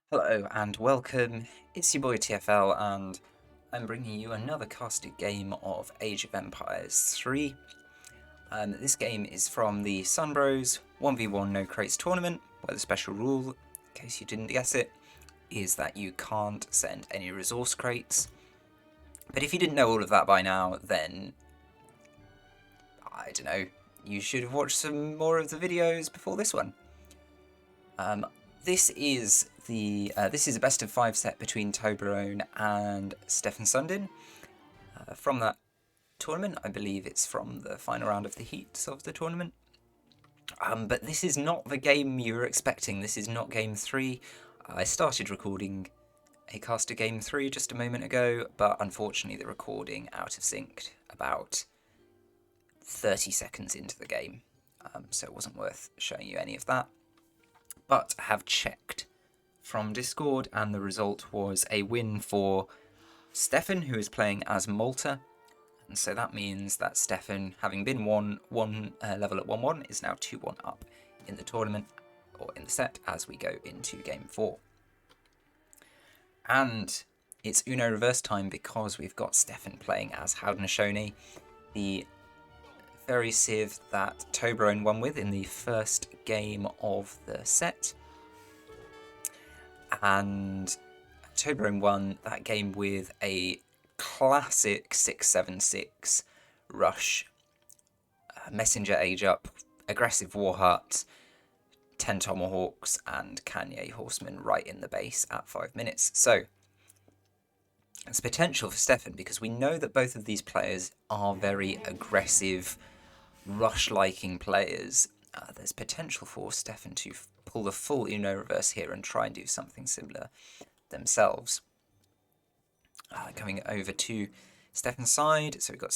Hello and welcome, it's your boy TFL and I'm bringing you another casted game of Age of Empires 3. This game is from the Sunbros 1v1 no crates tournament, where the special rule, in case you didn't guess it, is that you can't send any resource crates. But if you didn't know all of that by now, then I don't know, you should have watched some more of the videos before this one. This is a best of 5 set between Toblerone and Stephen Sundin. From that tournament, I believe it's from the final round of the heats of the tournament. But this is not the game you were expecting. This is not game 3. I started recording a caster game 3 just a moment ago, but unfortunately the recording out of sync about 30 seconds into the game. So it wasn't worth showing you any of that. But I have checked from Discord, and the result was a win for Stefan, who is playing as Malta. And so that means that Stefan, having been one level at 1-1, is now 2-1 up in the tournament, or in the set, as we go into game 4. And it's Uno reverse time because we've got Stefan playing as Haude, the very civ that Toblerone won with in the first game of the set. And Toblerone won that game with a classic 6-7-6 rush, messenger age up, aggressive war hut, 10 tomahawks, and Kanye horsemen right in the base at 5 minutes. So there's potential for Stefan because we know that both of these players are very aggressive, rush-liking players. There's potential for Stefan to pull the full Uno reverse here and try and do something similar themselves. Coming over to Stefan's side, so we've got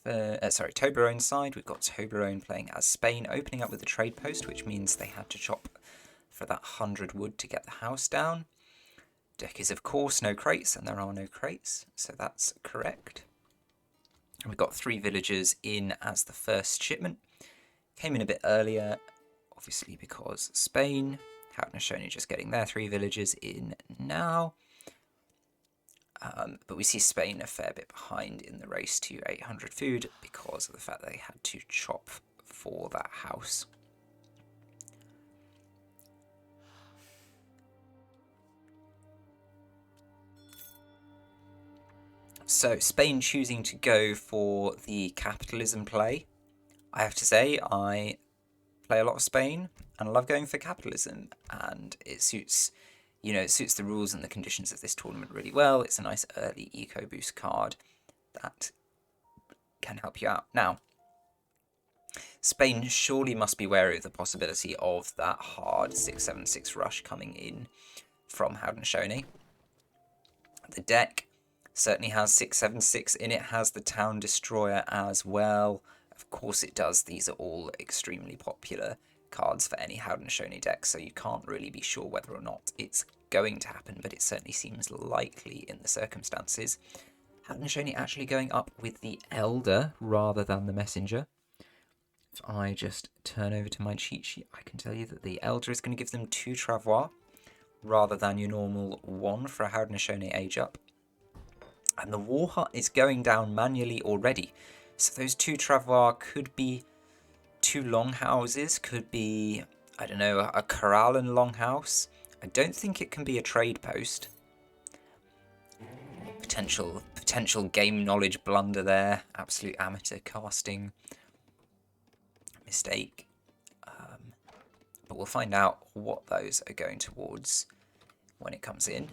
Toblerone's side. We've got Toblerone playing as Spain, opening up with a trade post, which means they had to chop for that 100 wood to get the house down. Deck is, of course, no crates, and there are no crates, so that's correct. We've got 3 villagers in as the first shipment. Came in a bit earlier, obviously because Spain. Haude just getting their 3 villagers in now. But we see Spain a fair bit behind in the race to 800 food because of the fact they had to chop for that house. So Spain choosing to go for the capitalism play. I have to say, I play a lot of Spain and I love going for capitalism, and it suits the rules and the conditions of this tournament really well. It's a nice early eco boost card that can help you out. Now, Spain surely must be wary of the possibility of that hard 6-7-6 rush coming in from Haude. The deck certainly has 6-7-6 in it, has the Town Destroyer as well. Of course it does. These are all extremely popular cards for any Haude deck, so you can't really be sure whether or not it's going to happen, but it certainly seems likely in the circumstances. Haude actually going up with the Elder rather than the Messenger. If I just turn over to my cheat sheet, I can tell you that the Elder is going to give them 2 Travois rather than your normal 1 for a Haude age up. And the War Hut is going down manually already. So those 2 Travois could be 2 longhouses, could be, I don't know, a corral and longhouse. I don't think it can be a trade post. Potential game knowledge blunder there. Absolute amateur casting mistake. But we'll find out what those are going towards when it comes in.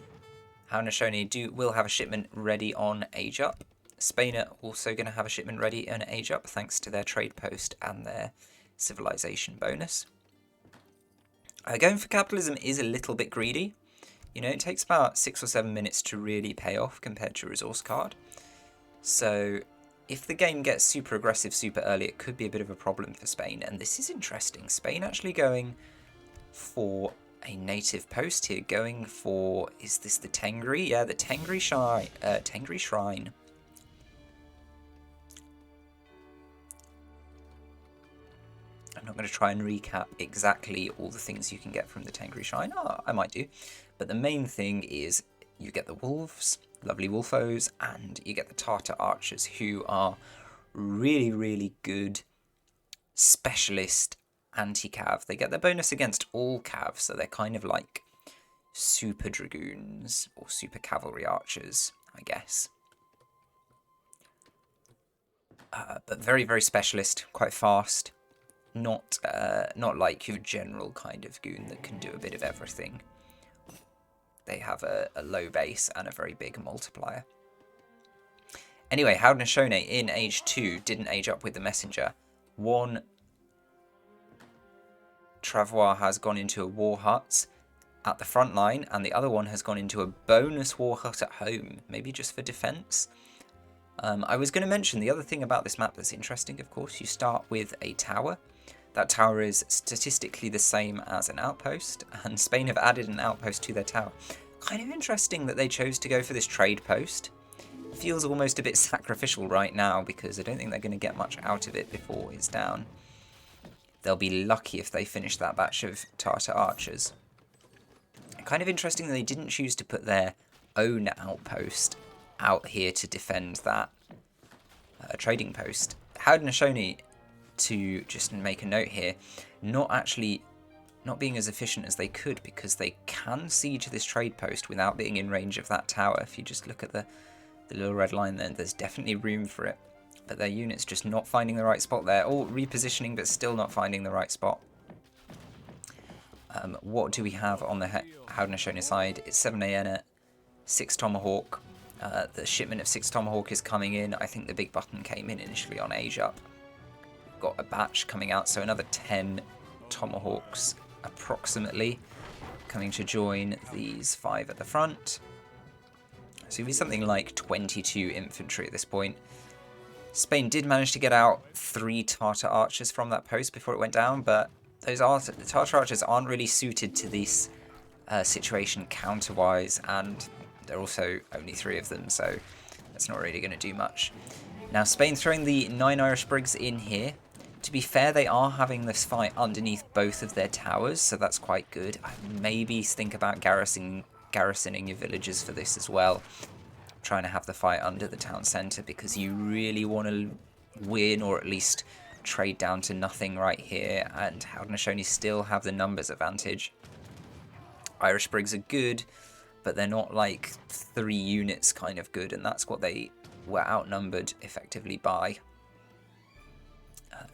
Haude will have a shipment ready on age up. Spain are also going to have a shipment ready on age up thanks to their trade post and their civilization bonus. Going for capitalism is a little bit greedy. You know, it takes about 6 or 7 minutes to really pay off compared to a resource card. So if the game gets super aggressive super early, it could be a bit of a problem for Spain. And this is interesting. Spain actually going for a native post here, going for, is this the Tengri? Yeah, the Tengri Shrine. I'm not going to try and recap exactly all the things you can get from the Tengri Shrine. Oh, I might do. But the main thing is you get the wolves, lovely wolfos, and you get the Tartar archers, who are really, really good specialist anti-cav. They get their bonus against all cav, so they're kind of like super dragoons or super cavalry archers, I guess. But very, very specialist, quite fast. Not like your general kind of goon that can do a bit of everything. They have a low base and a very big multiplier. Anyway, Haude in age 2 didn't age up with the messenger. One Travois has gone into a war hut at the front line, and the other one has gone into a bonus war hut at home, maybe just for defense. I was going to mention the other thing about this map that's interesting, of course. You start with a tower. That tower is statistically the same as an outpost, and Spain have added an outpost to their tower. Kind of interesting that they chose to go for this trade post. Feels almost a bit sacrificial right now, because I don't think they're going to get much out of it before it's down. They'll be lucky if they finish that batch of Tartar archers. Kind of interesting that they didn't choose to put their own outpost out here to defend that trading post. Haude, to just make a note here, not being as efficient as they could, because they can siege this trade post without being in range of that tower. If you just look at the little red line there, there's definitely room for it. But their units just not finding the right spot there. All repositioning, but still not finding the right spot. What do we have on the Haude side? It's 7 Aena, 6 Tomahawk. The shipment of 6 Tomahawk is coming in. I think the big button came in initially on age up. We've got a batch coming out, so another 10 Tomahawks approximately coming to join these 5 at the front. So it'll be something like 22 infantry at this point. Spain did manage to get out 3 Tartar archers from that post before it went down, but the Tartar archers aren't really suited to this situation counter-wise, and there are also only 3 of them, so that's not really going to do much. Now, Spain throwing the 9 Irish Brigs in here. To be fair, they are having this fight underneath both of their towers, so that's quite good. I'd maybe think about garrisoning your villages for this as well. Trying to have the fight under the town centre, because you really want to win, or at least trade down to nothing right here, and Haude still have the numbers advantage. Irish Brigs are good, but they're not like 3 units kind of good, and that's what they were outnumbered effectively by,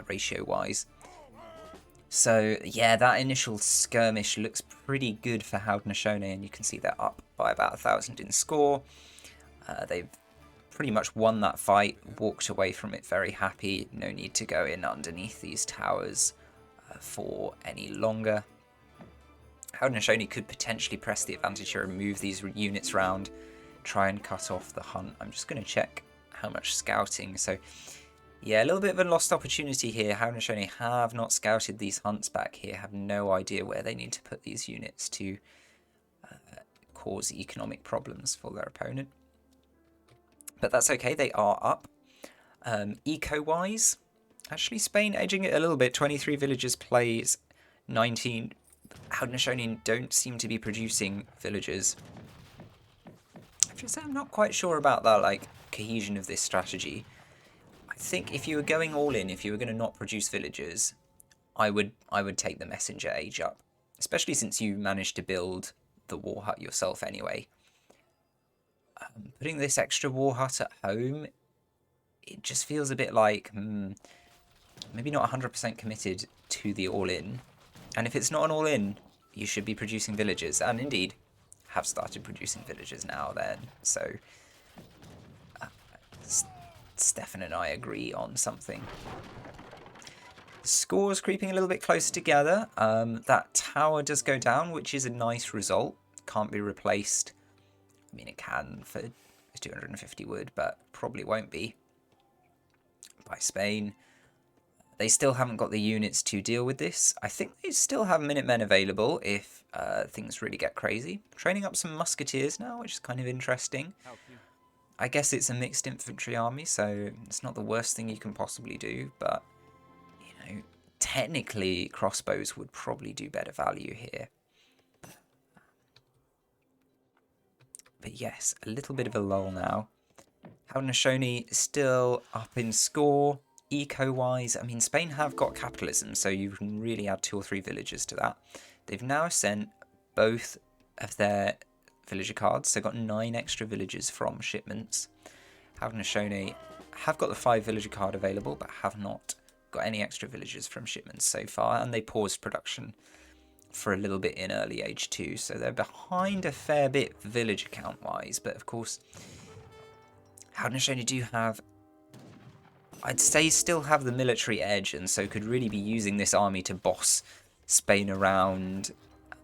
ratio-wise. So, yeah, that initial skirmish looks pretty good for Haude, and you can see they're up by about 1,000 in score. They've pretty much won that fight, walked away from it very happy. No need to go in underneath these towers for any longer. Haude could potentially press the advantage here and move these units around, try and cut off the hunt. I'm just going to check how much scouting. So, yeah, a little bit of a lost opportunity here. Haude have not scouted these hunts back here, have no idea where they need to put these units to cause economic problems for their opponent. But that's okay, they are up. Eco-wise, actually Spain edging it a little bit. 23 villagers plays 19. Haude don't seem to be producing villagers. I'm not quite sure about that, like, cohesion of this strategy. I think if you were going all in, if you were going to not produce villagers, I would take the messenger age up. Especially since you managed to build the war hut yourself anyway. Putting this extra war hut at home, it just feels a bit like, maybe not 100% committed to the all-in. And if it's not an all-in, you should be producing villagers. And indeed, have started producing villagers now then. So, Stefan and I agree on something. Scores creeping a little bit closer together. That tower does go down, which is a nice result. Can't be replaced. I mean, it can for 250 wood, but probably won't be by Spain. They still haven't got the units to deal with this. I think they still have Minutemen available if things really get crazy. Training up some musketeers now, which is kind of interesting. I guess it's a mixed infantry army, so it's not the worst thing you can possibly do, but, you know, technically crossbows would probably do better value here. But yes, a little bit of a lull now. Haudenosaunee still up in score. Eco-wise, I mean, Spain have got capitalism, so you can really add 2 or 3 villagers to that. They've now sent both of their villager cards, so got 9 extra villagers from shipments. Haudenosaunee have got the 5 villager card available, but have not got any extra villagers from shipments so far, and they paused production for a little bit in early age 2, so they're behind a fair bit villager count-wise, but of course, Haudenosaunee do have, I'd say, still have the military edge, and so could really be using this army to boss Spain around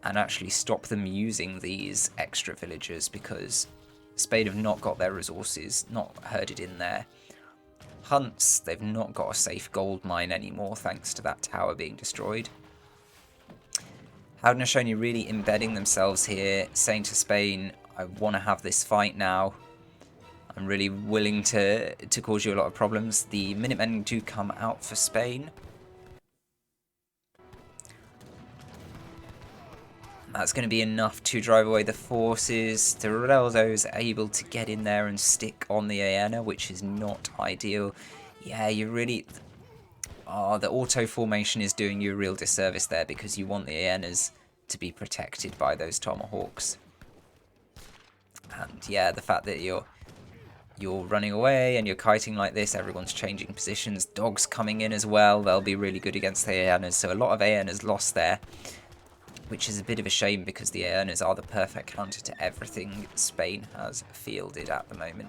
and actually stop them using these extra villagers, because Spain have not got their resources, not herded in there. Hunts, they've not got a safe gold mine anymore thanks to that tower being destroyed. Haudenosaunee really embedding themselves here, saying to Spain, I want to have this fight now. I'm really willing to cause you a lot of problems. The Minutemen do come out for Spain. That's going to be enough to drive away the forces. Toreldo's able to get in there and stick on the Aena, which is not ideal. Yeah, you really... Oh, the auto formation is doing you a real disservice there, because you want the Aenas to be protected by those Tomahawks. And yeah, the fact that you're running away and you're kiting like this, everyone's changing positions. Dogs coming in as well, they'll be really good against the Aenas. So a lot of Aenas lost there, which is a bit of a shame, because the Aenas are the perfect counter to everything Spain has fielded at the moment.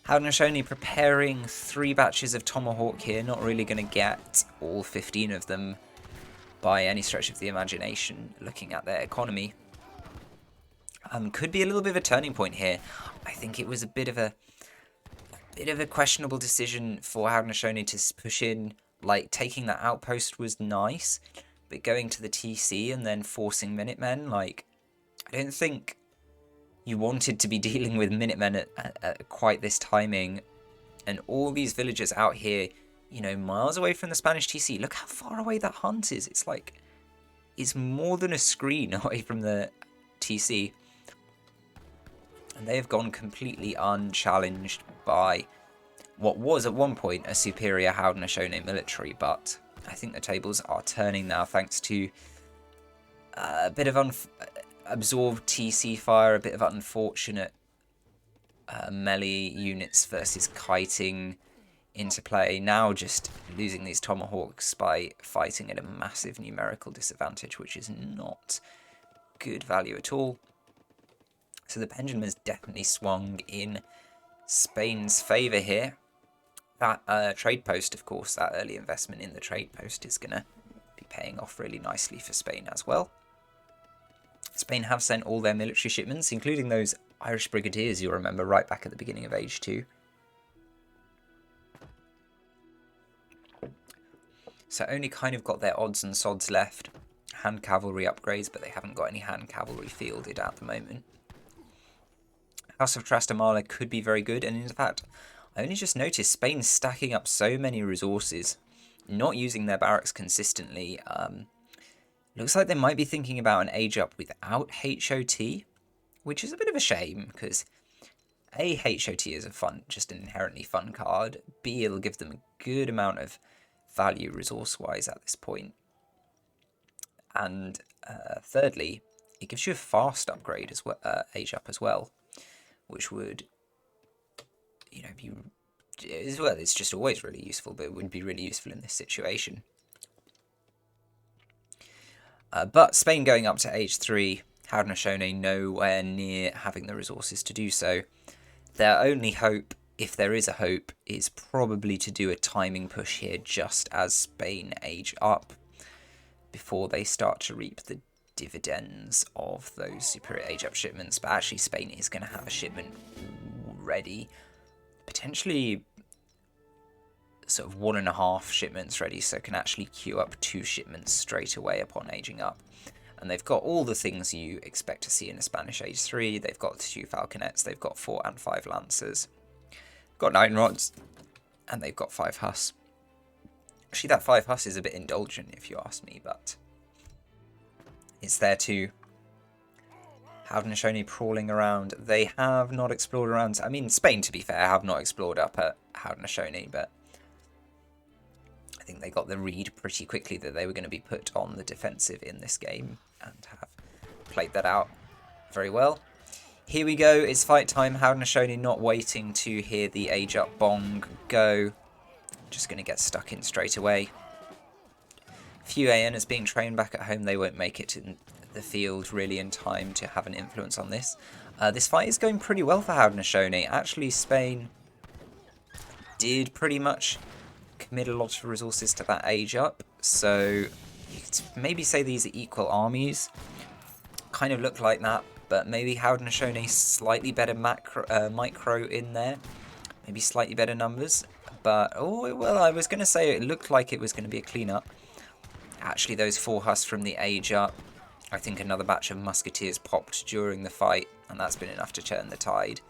Haudenosaunee preparing 3 batches of Tomahawk here, not really going to get all 15 of them by any stretch of the imagination, looking at their economy. Could be a little bit of a turning point here. I think it was a bit of a questionable decision for Haudenosaunee to push in. Like, taking that outpost was nice, but going to the TC and then forcing Minutemen, like, I don't think you wanted to be dealing with Minutemen at quite this timing. And all these villagers out here, you know, miles away from the Spanish TC. Look how far away that hunt is. It's like, it's more than a screen away from the TC. And they have gone completely unchallenged by what was at one point a superior Haudenosaunee military, but I think the tables are turning now thanks to a bit of absorbed TC fire, a bit of unfortunate melee units versus kiting interplay. Now just losing these Tomahawks by fighting at a massive numerical disadvantage, which is not good value at all. So the pendulum has definitely swung in Spain's favour here. That trade post, of course, that early investment in the trade post is going to be paying off really nicely for Spain as well. Spain have sent all their military shipments, including those Irish brigadiers, you'll remember, right back at the beginning of Age 2. So only kind of got their odds and sods left. Hand cavalry upgrades, but they haven't got any hand cavalry fielded at the moment. House of Trastamara could be very good, and in fact, I only just noticed Spain's stacking up so many resources, not using their barracks consistently. Looks like they might be thinking about an age up without HOT, which is a bit of a shame, because A, HOT is just an inherently fun card. B, it'll give them a good amount of value resource-wise at this point. And thirdly, it gives you a fast upgrade as well, age up as well, which would, you know, be as well. It's just always really useful, but it would be really useful in this situation. But Spain going up to age 3, Haudenosaunee nowhere near having the resources to do so. Their only hope, if there is a hope, is probably to do a timing push here just as Spain age up, before they start to reap the dividends of those superior age up shipments. But actually Spain is going to have a shipment ready, potentially sort of 1.5 shipments ready, so can actually queue up 2 shipments straight away upon aging up. And they've got all the things you expect to see in a Spanish age 3. They've got 2 falconets, they've got 4 and 5 lancers, got 9 rods, and they've got 5 Huss. Actually, that 5 Huss is a bit indulgent if you ask me, but it's there too. Haudenosaunee prowling around. They have not explored around. I mean, Spain, to be fair, have not explored up at Haudenosaunee, but I think they got the read pretty quickly that they were going to be put on the defensive in this game and have played that out very well. Here we go. It's fight time. Haudenosaunee not waiting to hear the age up bong go. Just going to get stuck in straight away. Few ANers being trained back at home. They won't make it to the field really in time to have an influence on this. This fight is going pretty well for Haudenosaunee. Actually, Spain did pretty much commit a lot of resources to that age up. So you could maybe say these are equal armies. Kind of look like that, but maybe Haudenosaunee slightly better micro in there. Maybe slightly better numbers. But, oh, well, I was going to say it looked like it was going to be a clean-up. Actually, those 4 husks from the age up. I think another batch of musketeers popped during the fight, and that's been enough to turn the tide.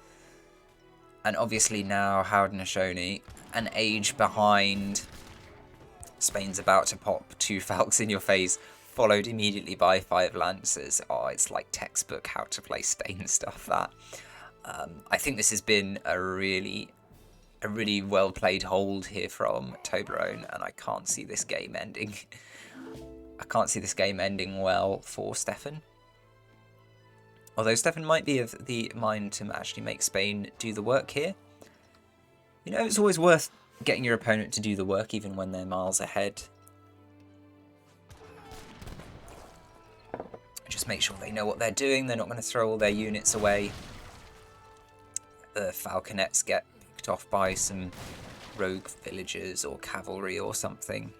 And obviously now Haudenosaunee, an age behind. Spain's about to pop 2 falcons in your face, followed immediately by 5 lancers. Oh, it's like textbook how to play Spain stuff, that. I think this has been a really well played hold here from Toblerone, and I can't see this game ending. I can't see this game ending well for Stefan. Although Stefan might be of the mind to actually make Spain do the work here. You know, it's always worth getting your opponent to do the work even when they're miles ahead. Just make sure they know what they're doing. They're not going to throw all their units away. The falconets get picked off by some rogue villagers or cavalry or something.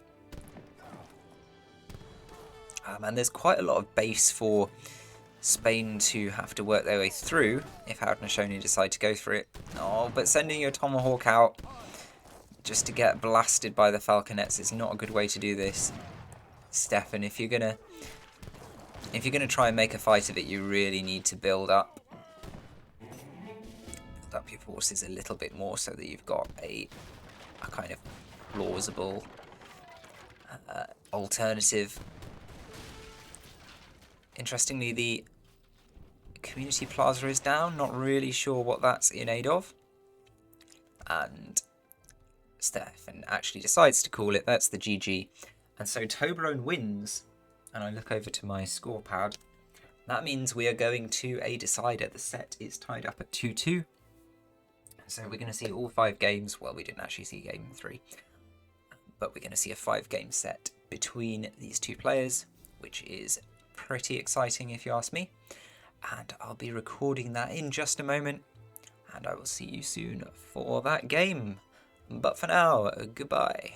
And there's quite a lot of base for Spain to have to work their way through if Haudenosaunee decide to go for it. Oh, but sending your tomahawk out just to get blasted by the falconets is not a good way to do this. Stefan, if you're gonna try and make a fight of it, you really need to build up your forces a little bit more so that you've got a kind of plausible alternative. Interestingly, the community plaza is down. Not really sure what that's in aid of. And Stefan actually decides to call it. That's the GG. And so Toblerone wins. And I look over to my score pad. That means we are going to a decider. The set is tied up at 2-2. So we're going to see all 5 games. Well, we didn't actually see game 3. But we're going to see a 5-game set between these 2 players, which is pretty exciting if you ask me. And I'll be recording that in just a moment. And I will see you soon for that game. But for now, goodbye.